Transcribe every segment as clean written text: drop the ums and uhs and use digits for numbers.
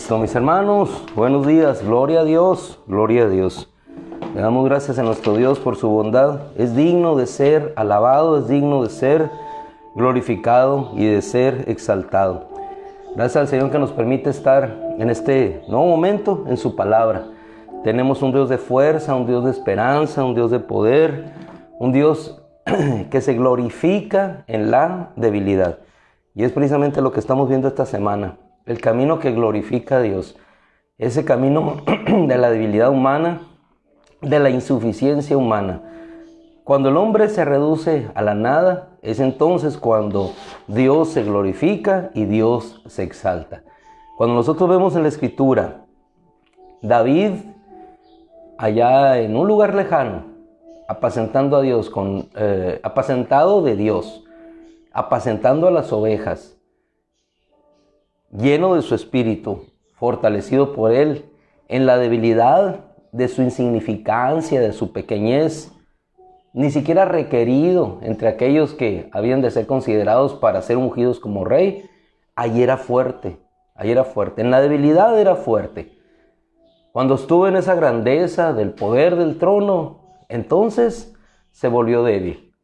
Listo, mis hermanos, buenos días, gloria a Dios, gloria a Dios. Le damos gracias a nuestro Dios por su bondad. Es digno de ser alabado, es digno de ser glorificado y de ser exaltado. Gracias al Señor que nos permite estar en este nuevo momento en su palabra. Tenemos un Dios de fuerza, un Dios de esperanza, un Dios de poder, un Dios que se glorifica en la debilidad. Y es precisamente lo que estamos viendo esta semana. El camino que glorifica a Dios. Ese camino de la debilidad humana, de la insuficiencia humana. Cuando el hombre se reduce a la nada, es entonces cuando Dios se glorifica y Dios se exalta. Cuando nosotros vemos en la Escritura, David, allá en un lugar lejano, apacentando a Dios, apacentado de Dios, apacentando a las ovejas, lleno de su espíritu, fortalecido por él, en la debilidad de su insignificancia, de su pequeñez, ni siquiera requerido entre aquellos que habían de ser considerados para ser ungidos como rey, ahí era fuerte, en la debilidad era fuerte. Cuando estuvo en esa grandeza del poder del trono, entonces se volvió débil.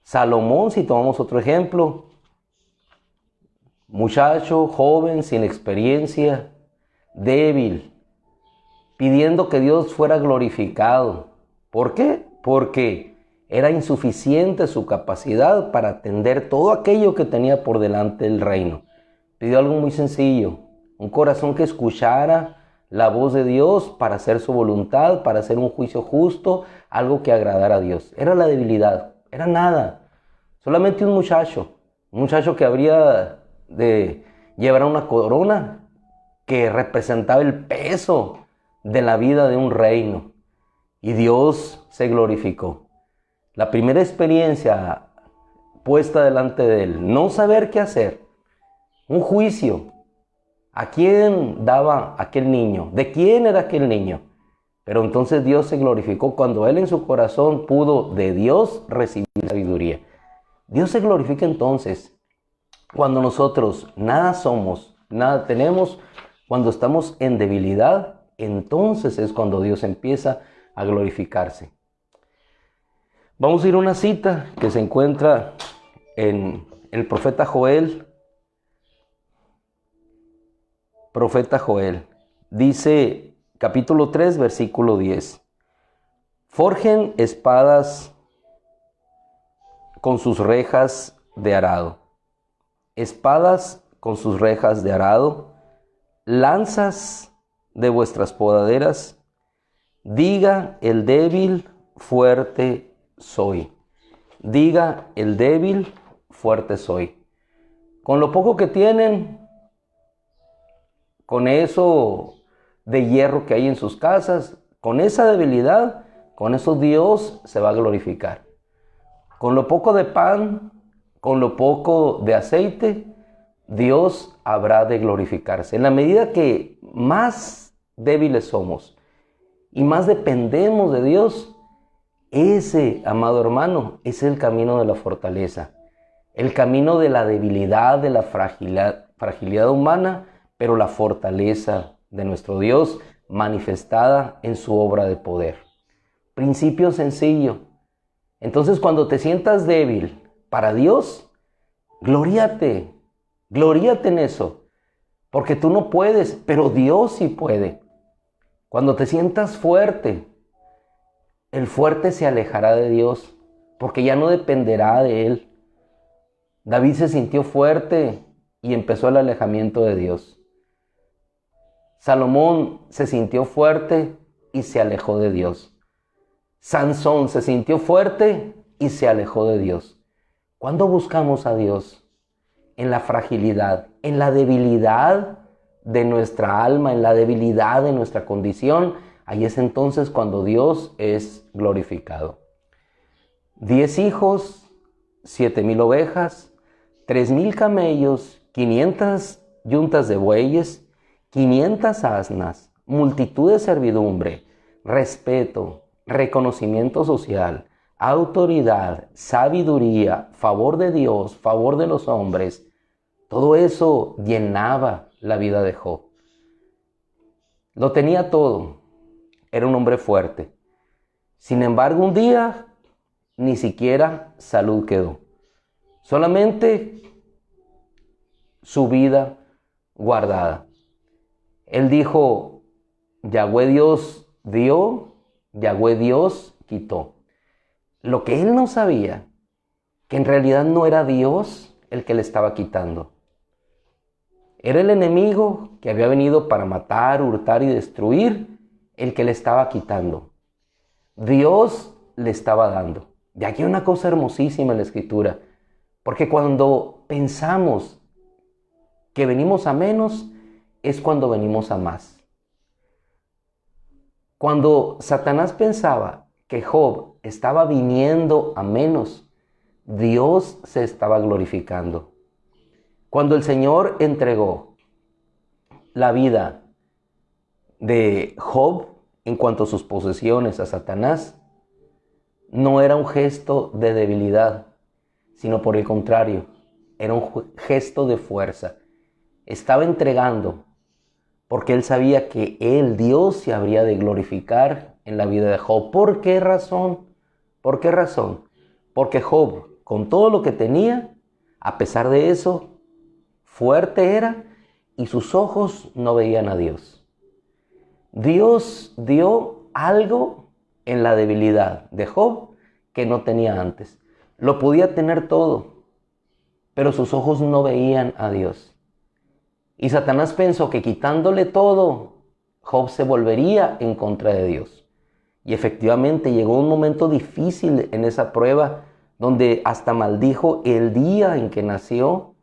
Salomón, si tomamos otro ejemplo, muchacho, joven, sin experiencia, débil, pidiendo que Dios fuera glorificado. ¿Por qué? Porque era insuficiente su capacidad para atender todo aquello que tenía por delante del reino. Pidió algo muy sencillo, un corazón que escuchara la voz de Dios para hacer su voluntad, para hacer un juicio justo, algo que agradara a Dios. Era la debilidad, era nada, solamente un muchacho que habría de llevar una corona que representaba el peso de la vida de un reino, y Dios se glorificó. La primera experiencia puesta delante de él, no saber qué hacer, un juicio. ¿A quién daba aquel niño? ¿De quién era aquel niño? Pero entonces Dios se glorificó cuando él en su corazón pudo de Dios recibir sabiduría. Dios se glorifica entonces cuando nosotros nada somos, nada tenemos, cuando estamos en debilidad, entonces es cuando Dios empieza a glorificarse. Vamos a ir a una cita que se encuentra en el profeta Joel. Profeta Joel, dice capítulo 3, versículo 10. Forjen espadas con sus rejas de arado. Espadas con sus rejas de arado, lanzas de vuestras podaderas. Diga el débil, fuerte soy. Diga el débil, fuerte soy. Con lo poco que tienen, con eso de hierro que hay en sus casas, con esa debilidad, con eso Dios se va a glorificar. Con lo poco de pan, con lo poco de aceite, Dios habrá de glorificarse. En la medida que más débiles somos y más dependemos de Dios, ese, amado hermano, es el camino de la fortaleza, el camino de la debilidad, de la fragilidad humana, pero la fortaleza de nuestro Dios manifestada en su obra de poder. Principio sencillo. Entonces, cuando te sientas débil para Dios, gloríate en eso, porque tú no puedes, pero Dios sí puede. Cuando te sientas fuerte, el fuerte se alejará de Dios, porque ya no dependerá de él. David se sintió fuerte y empezó el alejamiento de Dios. Salomón se sintió fuerte y se alejó de Dios. Sansón se sintió fuerte y se alejó de Dios. ¿Cuándo buscamos a Dios? En la fragilidad, en la debilidad de nuestra alma, en la debilidad de nuestra condición. Ahí es entonces cuando Dios es glorificado. 10 hijos, 7,000 ovejas, 3,000 camellos, 500 yuntas de bueyes, 500 asnas, multitud de servidumbre, respeto, reconocimiento social, autoridad, sabiduría, favor de Dios, favor de los hombres. Todo eso llenaba la vida de Job. Lo tenía todo. Era un hombre fuerte. Sin embargo, un día ni siquiera salud quedó. Solamente su vida guardada. Él dijo, Yahweh Dios dio, Yahweh Dios quitó. Lo que él no sabía, que en realidad no era Dios el que le estaba quitando. Era el enemigo que había venido para matar, hurtar y destruir, el que le estaba quitando. Dios le estaba dando. Y aquí hay una cosa hermosísima en la Escritura, porque cuando pensamos que venimos a menos, es cuando venimos a más. Cuando Satanás pensaba que Job estaba viniendo a menos, Dios se estaba glorificando. Cuando el Señor entregó la vida de Job en cuanto a sus posesiones a Satanás, no era un gesto de debilidad, sino por el contrario, era un gesto de fuerza. Estaba entregando porque él sabía que él, Dios, se habría de glorificar en la vida de Job. ¿Por qué razón? ¿Por qué razón? Porque Job, con todo lo que tenía, a pesar de eso, fuerte era y sus ojos no veían a Dios. Dios dio algo en la debilidad de Job que no tenía antes. Lo podía tener todo, pero sus ojos no veían a Dios. Y Satanás pensó que quitándole todo, Job se volvería en contra de Dios. Y efectivamente llegó un momento difícil en esa prueba, donde hasta maldijo el día en que nació,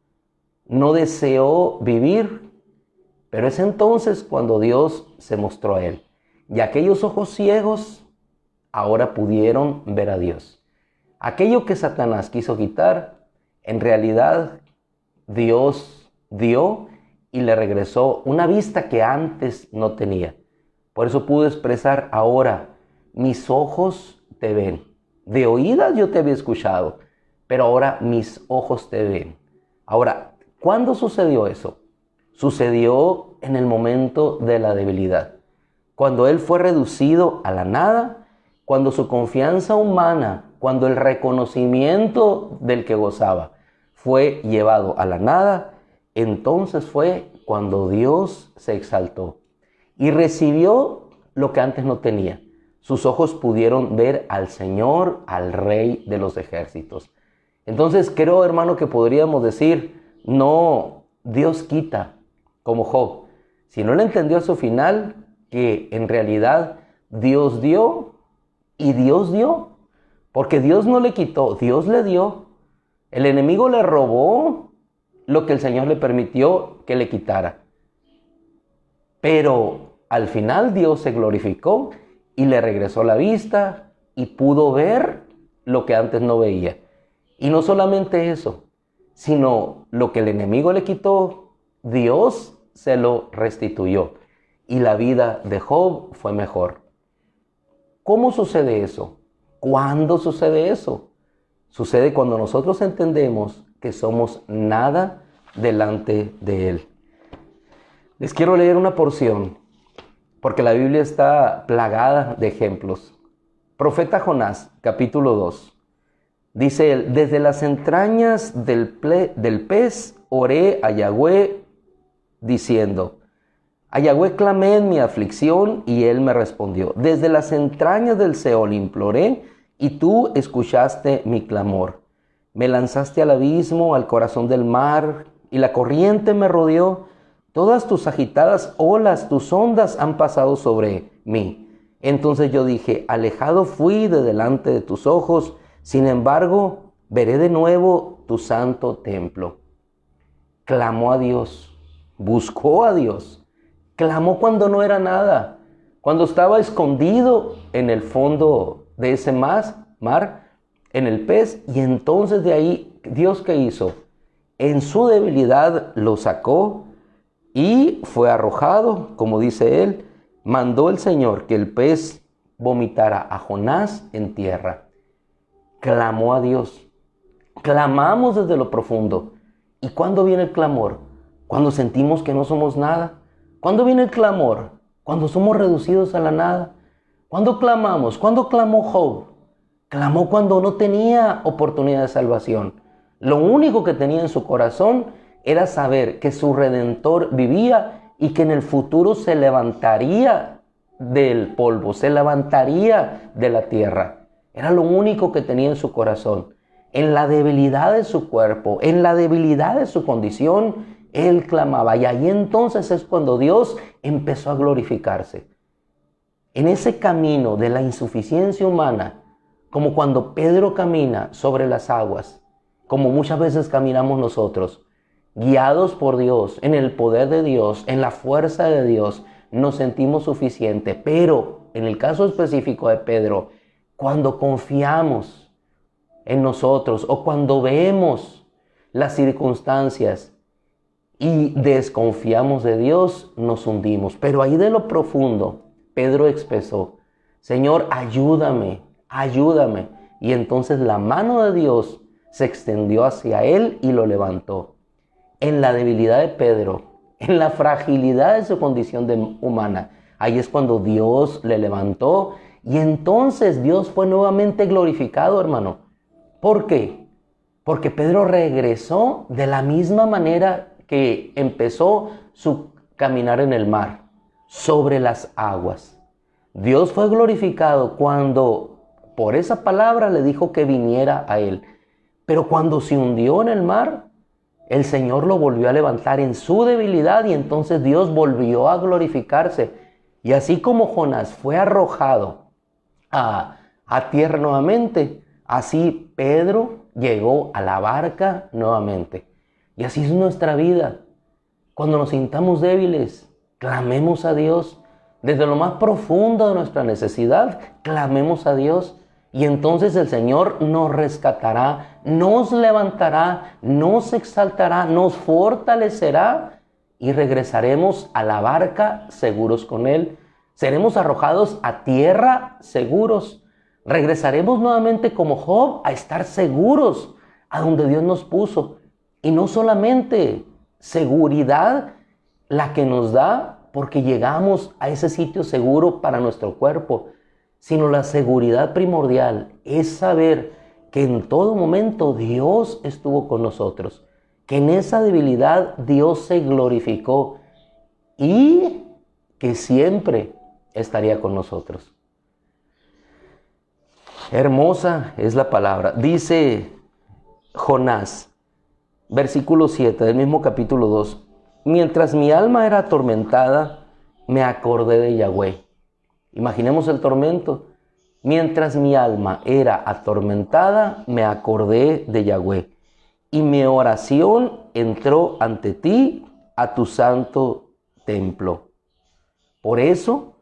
no deseó vivir. Pero es entonces cuando Dios se mostró a él. Y aquellos ojos ciegos ahora pudieron ver a Dios. Aquello que Satanás quiso quitar, en realidad Dios dio y le regresó una vista que antes no tenía. Por eso pudo expresar ahora, mis ojos te ven. De oídas yo te había escuchado, pero ahora mis ojos te ven. Ahora, ¿cuándo sucedió eso? Sucedió en el momento de la debilidad. Cuando él fue reducido a la nada, cuando su confianza humana, cuando el reconocimiento del que gozaba fue llevado a la nada, entonces fue cuando Dios se exaltó y recibió lo que antes no tenía. Sus ojos pudieron ver al Señor, al Rey de los ejércitos. Entonces creo, hermano, que podríamos decir, no, Dios quita como Job, sino él entendió a su final que en realidad Dios dio y Dios dio, porque Dios no le quitó, Dios le dio. El enemigo le robó lo que el Señor le permitió que le quitara. Pero al final Dios se glorificó y le regresó la vista y pudo ver lo que antes no veía. Y no solamente eso, sino lo que el enemigo le quitó, Dios se lo restituyó. Y la vida de Job fue mejor. ¿Cómo sucede eso? ¿Cuándo sucede eso? Sucede cuando nosotros entendemos que somos nada delante de Él. Les quiero leer una porción, porque la Biblia está plagada de ejemplos. Profeta Jonás, capítulo 2. Dice él, desde las entrañas del pez oré a Yahweh, diciendo, a Yahweh clamé en mi aflicción y Él me respondió. Desde las entrañas del Seol imploré y tú escuchaste mi clamor. Me lanzaste al abismo, al corazón del mar, y la corriente me rodeó. Todas tus agitadas olas, tus ondas han pasado sobre mí. Entonces yo dije, alejado fui de delante de tus ojos, sin embargo, veré de nuevo tu santo templo. Clamó a Dios, buscó a Dios, clamó cuando no era nada, cuando estaba escondido en el fondo de ese mar, en el pez, y entonces de ahí, ¿Dios qué hizo? En su debilidad lo sacó y fue arrojado, como dice él, mandó el Señor que el pez vomitara a Jonás en tierra. Clamó a Dios. Clamamos desde lo profundo. ¿Y cuándo viene el clamor? Cuando sentimos que no somos nada. ¿Cuándo viene el clamor? cuando somos reducidos a la nada. ¿Cuándo clamamos? ¿Cuándo clamó Job? Clamó cuando no tenía oportunidad de salvación. Lo único que tenía en su corazón era saber que su Redentor vivía y que en el futuro se levantaría del polvo, se levantaría de la tierra. Era lo único que tenía en su corazón. En la debilidad de su cuerpo, en la debilidad de su condición, él clamaba. Y ahí entonces es cuando Dios empezó a glorificarse. En ese camino de la insuficiencia humana, como cuando Pedro camina sobre las aguas, como muchas veces caminamos nosotros, guiados por Dios, en el poder de Dios, en la fuerza de Dios, nos sentimos suficientes. Pero en el caso específico de Pedro, cuando confiamos en nosotros o cuando vemos las circunstancias y desconfiamos de Dios, nos hundimos. Pero ahí de lo profundo, Pedro expresó: Señor, ayúdame, ayúdame. Y entonces la mano de Dios se extendió hacia él y lo levantó. En la debilidad de Pedro, en la fragilidad de su condición humana, ahí es cuando Dios le levantó y entonces Dios fue nuevamente glorificado, hermano. ¿Por qué? Porque Pedro regresó de la misma manera que empezó su caminar en el mar, sobre las aguas. Dios fue glorificado cuando por esa palabra le dijo que viniera a él. Pero cuando se hundió en el mar, el Señor lo volvió a levantar en su debilidad y entonces Dios volvió a glorificarse. Y así como Jonás fue arrojado a tierra nuevamente, así Pedro llegó a la barca nuevamente. Y así es nuestra vida. Cuando nos sintamos débiles, clamemos a Dios. Desde lo más profundo de nuestra necesidad, clamemos a Dios. Y entonces el Señor nos rescatará, nos levantará, nos exaltará, nos fortalecerá y regresaremos a la barca seguros con Él. Seremos arrojados a tierra seguros. Regresaremos nuevamente como Job a estar seguros a donde Dios nos puso. Y no solamente seguridad la que nos da porque llegamos a ese sitio seguro para nuestro cuerpo, sino la seguridad primordial es saber que en todo momento Dios estuvo con nosotros, que en esa debilidad Dios se glorificó y que siempre estaría con nosotros. Hermosa es la palabra. Dice Jonás, versículo 7 del mismo capítulo 2. Mientras mi alma era atormentada, me acordé de Yahweh. Imaginemos el tormento. Mientras mi alma era atormentada, me acordé de Yahweh. Y mi oración entró ante ti, a tu santo templo. Por eso,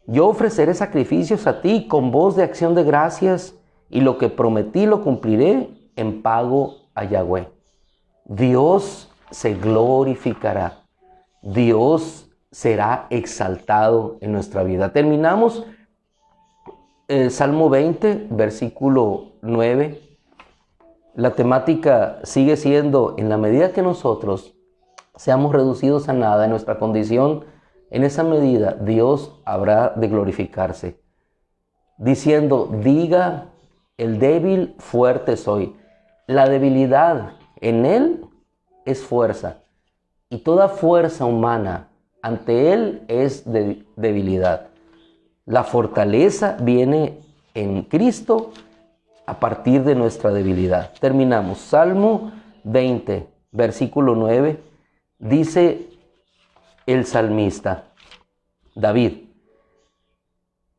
yo ofreceré sacrificios a ti con voz de acción de gracias, y lo que prometí lo cumpliré en pago a Yahweh. Dios se glorificará. Dios será exaltado en nuestra vida. Terminamos el Salmo 20, versículo 9. La temática sigue siendo: en la medida que nosotros seamos reducidos a nada en nuestra condición, en esa medida Dios habrá de glorificarse. Diciendo: diga el débil, fuerte soy. La debilidad en Él es fuerza. Y toda fuerza humana ante Él es debilidad. La fortaleza viene en Cristo a partir de nuestra debilidad. Terminamos. Salmo 20, versículo 9. Dice el salmista David: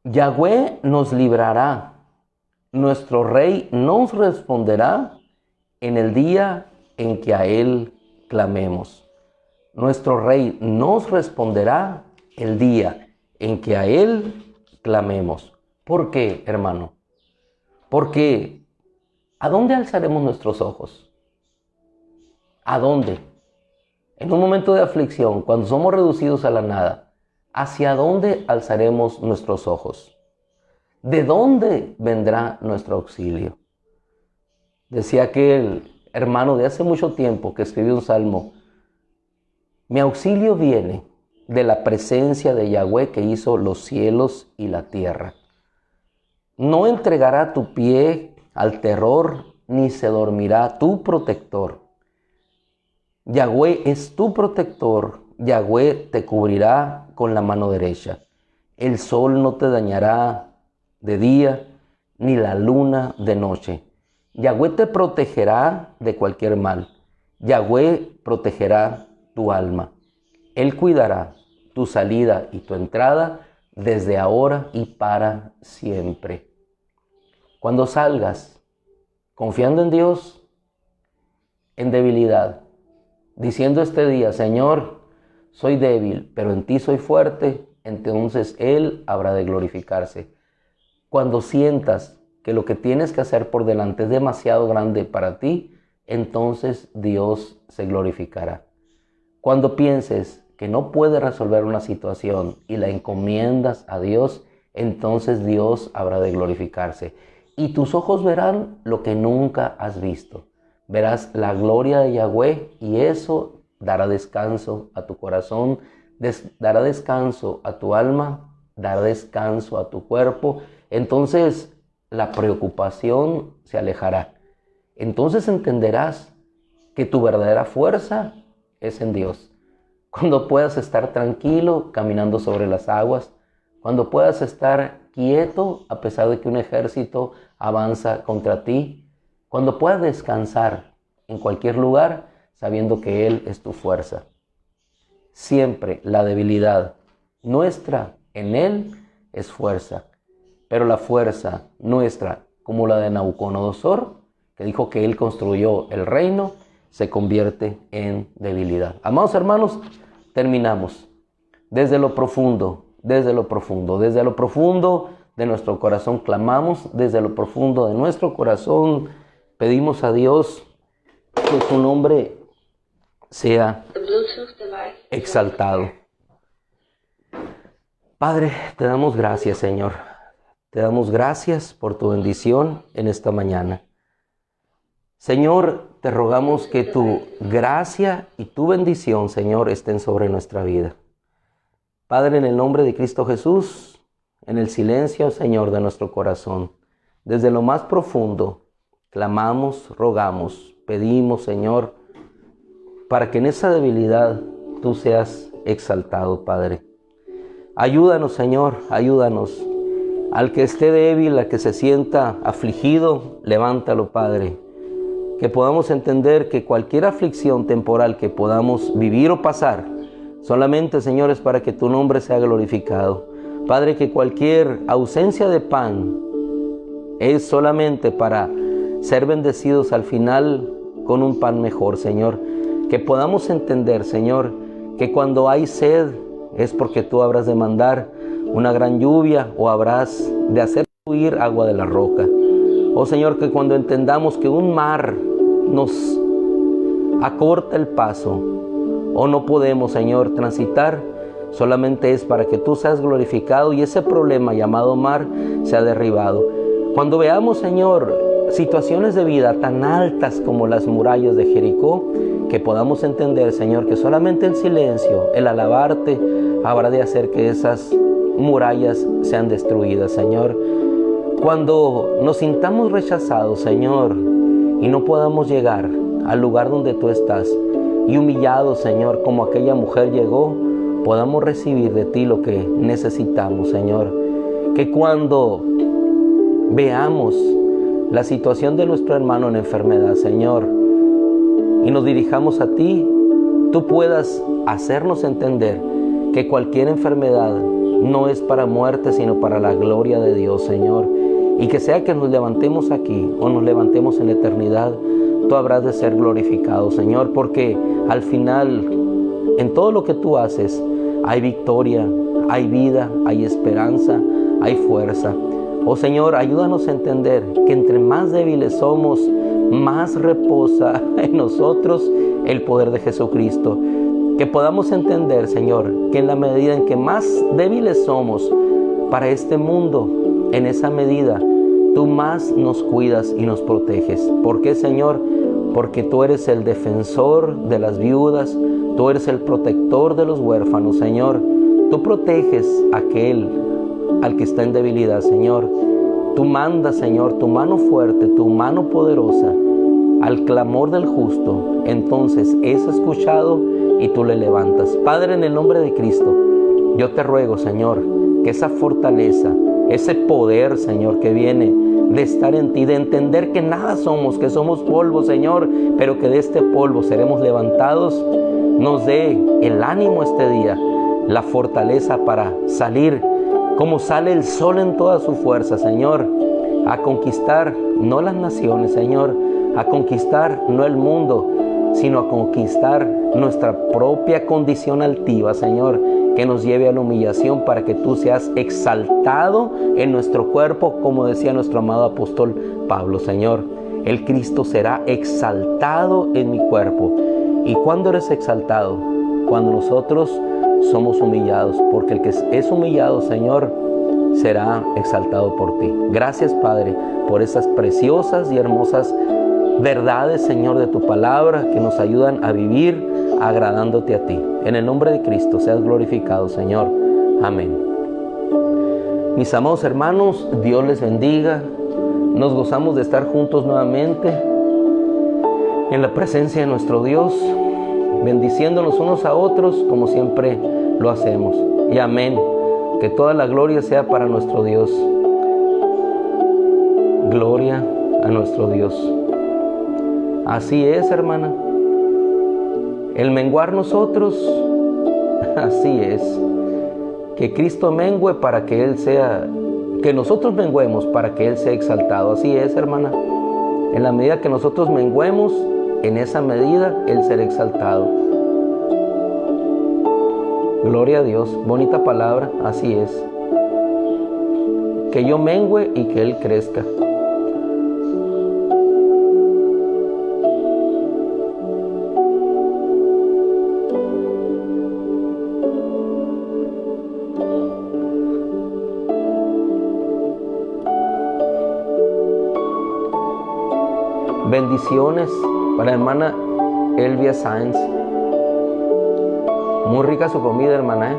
Yahweh nos librará, nuestro Rey nos responderá en el día en que a Él clamemos. Nuestro Rey nos responderá el día en que a Él clamemos. ¿Por qué, hermano? Porque ¿a dónde alzaremos nuestros ojos? ¿A dónde? En un momento de aflicción, cuando somos reducidos a la nada, ¿hacia dónde alzaremos nuestros ojos? ¿De dónde vendrá nuestro auxilio? Decía aquel hermano de hace mucho tiempo que escribió un salmo: mi auxilio viene de la presencia de Yahweh que hizo los cielos y la tierra. No entregará tu pie al terror, ni se dormirá tu protector. Yahweh es tu protector, Yahweh te cubrirá con la mano derecha. El sol no te dañará de día, ni la luna de noche. Yahweh te protegerá de cualquier mal. Yahweh protegerá tu alma. Él cuidará tu salida y tu entrada desde ahora y para siempre. Cuando salgas confiando en Dios, en debilidad, diciendo este día, Señor, soy débil, pero en ti soy fuerte, entonces Él habrá de glorificarse. Cuando sientas que lo que tienes que hacer por delante es demasiado grande para ti, entonces Dios se glorificará. Cuando pienses que no puedes resolver una situación y la encomiendas a Dios, entonces Dios habrá de glorificarse. Y tus ojos verán lo que nunca has visto. Verás la gloria de Yahweh y eso dará descanso a tu corazón, dará descanso a tu alma, dará descanso a tu cuerpo. Entonces la preocupación se alejará. Entonces entenderás que tu verdadera fuerza es en Dios. Cuando puedas estar tranquilo caminando sobre las aguas, cuando puedas estar quieto a pesar de que un ejército avanza contra ti, cuando puedas descansar en cualquier lugar sabiendo que Él es tu fuerza. Siempre la debilidad nuestra en Él es fuerza, pero la fuerza nuestra, como la de Nabucodonosor, que dijo que Él construyó el reino, se convierte en debilidad. Amados hermanos, terminamos. Desde lo profundo de nuestro corazón clamamos, desde lo profundo de nuestro corazón pedimos a Dios que su nombre sea exaltado. Padre, te damos gracias, Señor. Te damos gracias por tu bendición en esta mañana. Señor, te rogamos que tu gracia y tu bendición, Señor, estén sobre nuestra vida. Padre, en el nombre de Cristo Jesús, en el silencio, Señor, de nuestro corazón, desde lo más profundo, clamamos, rogamos, pedimos, Señor, para que en esa debilidad tú seas exaltado, Padre. Ayúdanos, Señor, ayúdanos. Al que esté débil, al que se sienta afligido, levántalo, Padre. Que podamos entender que cualquier aflicción temporal que podamos vivir o pasar, solamente, Señor, es para que tu nombre sea glorificado. Padre, que cualquier ausencia de pan es solamente para ser bendecidos al final con un pan mejor, Señor. Que podamos entender, Señor, que cuando hay sed es porque tú habrás de mandar una gran lluvia o habrás de hacer fluir agua de la roca. Oh Señor, que cuando entendamos que un mar nos acorta el paso o no podemos, Señor, transitar, solamente es para que tú seas glorificado y ese problema llamado mar sea derribado. Cuando veamos, Señor, situaciones de vida tan altas como las murallas de Jericó, que podamos entender, Señor, que solamente el silencio, el alabarte, habrá de hacer que esas murallas sean destruidas, Señor. Cuando nos sintamos rechazados, Señor, y no podamos llegar al lugar donde tú estás, y humillados, Señor, como aquella mujer llegó, podamos recibir de ti lo que necesitamos, Señor. Que cuando veamos la situación de nuestro hermano en enfermedad, Señor, y nos dirijamos a ti, tú puedas hacernos entender que cualquier enfermedad no es para muerte, sino para la gloria de Dios, Señor. Y que sea que nos levantemos aquí o nos levantemos en la eternidad, tú habrás de ser glorificado, Señor, porque al final, en todo lo que tú haces, hay victoria, hay vida, hay esperanza, hay fuerza. Oh Señor, ayúdanos a entender que entre más débiles somos, más reposa en nosotros el poder de Jesucristo. Que podamos entender, Señor, que en la medida en que más débiles somos para este mundo, en esa medida, tú más nos cuidas y nos proteges. ¿Por qué, Señor? Porque tú eres el defensor de las viudas, Tú eres el protector de los huérfanos, Señor. Tú proteges a aquel al que está en debilidad, Señor. Tú mandas, Señor, tu mano fuerte, tu mano poderosa al clamor del justo. Entonces es escuchado y tú le levantas. Padre, en el nombre de Cristo, yo te ruego, Señor, que esa fortaleza, ese poder, Señor, que viene de estar en ti, de entender que nada somos, que somos polvo, Señor, pero que de este polvo seremos levantados, nos dé el ánimo este día, la fortaleza para salir como sale el sol en toda su fuerza, Señor, a conquistar no las naciones, Señor, a conquistar no el mundo, sino a conquistar nuestra propia condición altiva, Señor, que nos lleve a la humillación para que tú seas exaltado en nuestro cuerpo, como decía nuestro amado apóstol Pablo, Señor. El Cristo será exaltado en mi cuerpo. ¿Y cuándo eres exaltado? Cuando nosotros somos humillados, porque el que es humillado, Señor, será exaltado por ti. Gracias, Padre, por esas preciosas y hermosas verdades, Señor, de tu palabra que nos ayudan a vivir agradándote a ti. En el nombre de Cristo seas glorificado, Señor. Amén. Mis amados hermanos, Dios les bendiga. Nos gozamos de estar juntos nuevamente en la presencia de nuestro Dios, bendiciéndonos unos a otros como siempre lo hacemos. Y amén. Que toda la gloria sea para nuestro Dios. Gloria a nuestro Dios. Así es, hermana. El menguar nosotros, así es. Que Cristo mengue para que Él sea, que nosotros menguemos para que Él sea exaltado. Así es, hermana. En la medida que nosotros menguemos, en esa medida Él será exaltado. Gloria a Dios. Bonita palabra, así es. Que yo mengüe y que Él crezca. Bendiciones para la hermana Elvia Sáenz. Muy rica su comida, hermana,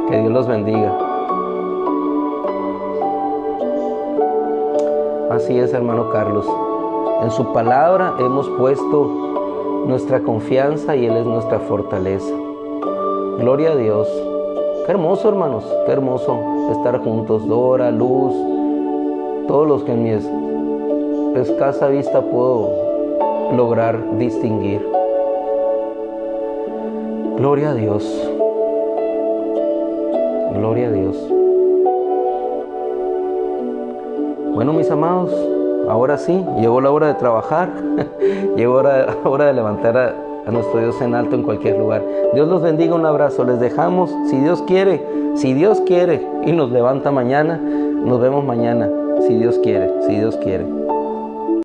Que Dios los bendiga. Así es, hermano Carlos. En su palabra hemos puesto nuestra confianza y Él es nuestra fortaleza. Gloria a Dios. Qué hermoso, hermanos, qué hermoso estar juntos. Dora, Luz, todos los que en mi escasa vista puedo lograr distinguir. Gloria a Dios. Gloria a Dios. Bueno, mis amados, ahora sí, llegó la hora de trabajar. Llegó la hora de levantar a nuestro Dios en alto en cualquier lugar. Dios los bendiga, un abrazo. Les dejamos, si Dios quiere, y nos levanta mañana, nos vemos mañana, si Dios quiere, si Dios quiere.